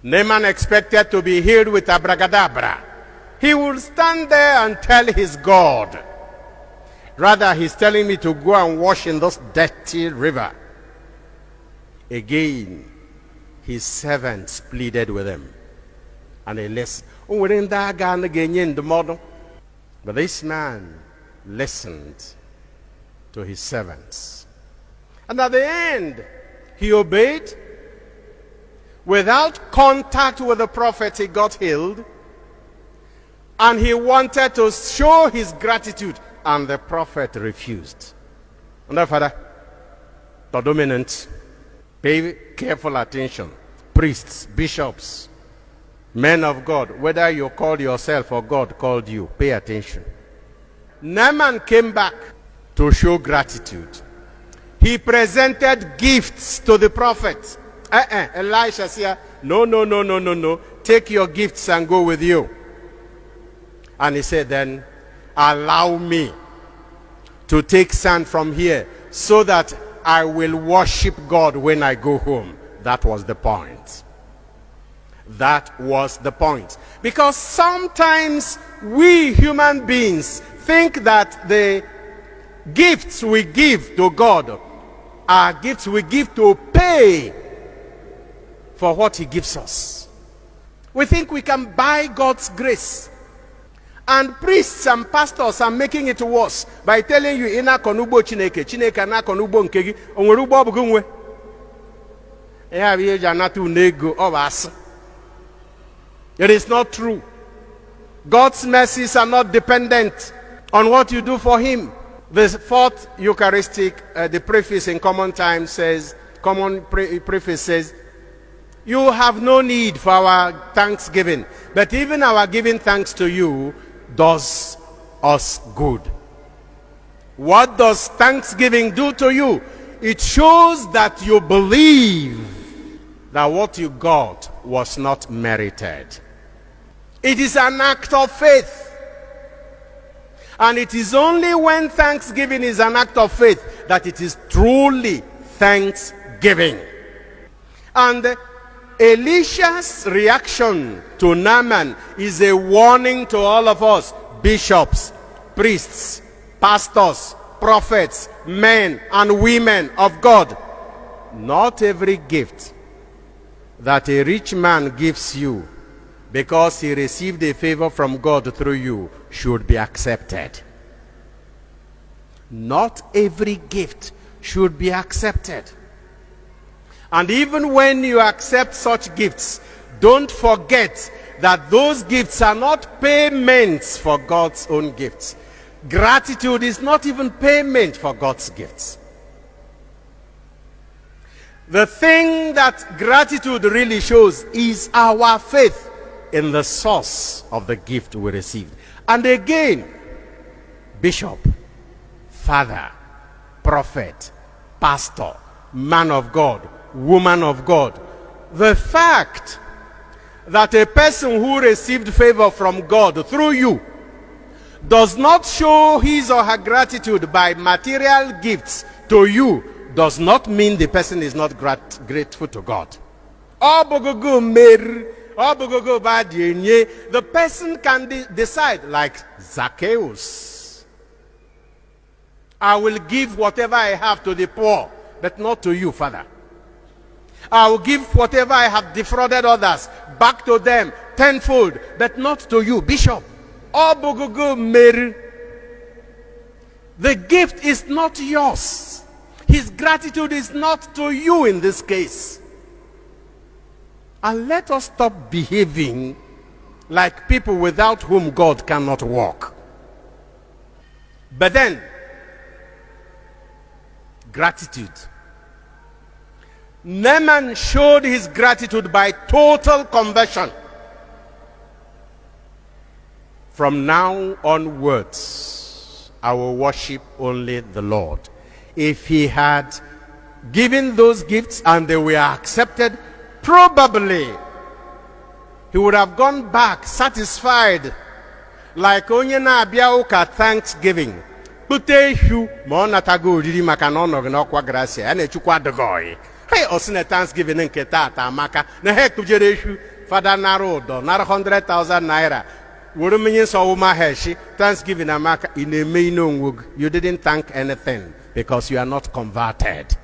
Naaman expected to be healed with abracadabra. He will stand there and tell his God. Rather, he's telling me to go and wash in this dirty river. Again, his servants pleaded with him. And he listened. But this man listened to his servants. And at the end, he obeyed. Without contact with the prophet, he got healed. And he wanted to show his gratitude. And the prophet refused. And that, Father, the dominant, pay careful attention. Priests, bishops, men of God, whether you call yourself or God called you, pay attention. Naaman came back to show gratitude. He presented gifts to the prophet. Elisha said, no. Take your gifts and go with you. And he said, then, allow me to take sand from here so that I will worship God when I go home. That was the point. That was the point. Because sometimes we human beings think that the gifts we give to God are gifts we give to pay for what he gives us. We think we can buy God's grace. And priests and pastors are making it worse by telling you, ina konubo chineke na konubo nkegi, onwere ugbo obugo nwe. It is not true. God's mercies are not dependent on what you do for him. The fourth Eucharistic, the preface in common time says, preface says, you have no need for our thanksgiving, but even our giving thanks to you does us good. What does thanksgiving do to you? It shows that you believe that what you got was not merited. It is an act of faith. And it is only when thanksgiving is an act of faith that it is truly thanksgiving. And Elisha's reaction to Naaman is a warning to all of us, bishops, priests, pastors, prophets, men and women of God. Not every gift that a rich man gives you because he received a favor from God through you should be accepted. Not every gift should be accepted. And even when you accept such gifts, don't forget that those gifts are not payments for God's own gifts. Gratitude is not even payment for God's gifts. The thing that gratitude really shows is our faith in the source of the gift we received. And again, bishop, father, prophet, pastor, man of God, woman of God, the fact that a person who received favor from God through you does not show his or her gratitude by material gifts to you does not mean the person is not grateful to God. The person can decide, like Zacchaeus, I will give whatever I have to the poor, but not to you, Father. I will give whatever I have defrauded others back to them tenfold, but not to you, Bishop. The gift is not yours. His gratitude is not to you in this case. And let us stop behaving like people without whom God cannot walk. But then, gratitude. Naaman showed his gratitude by total conversion. From now onwards, I will worship only the Lord. If he had given those gifts and they were accepted, probably he would have gone back satisfied, like onye na-abịa ụka Thanksgiving. Pute ihu ma ọ natago oriri maka na ọ nọghị n'ọkwa gracia, ya na-echukwa adịghị. Hey, osine Thanksgiving nke taata amaka na ha ekujere ihu Father Narodo, nara 100,000 naira. Thanksgiving, you didn't thank anything because you are not converted.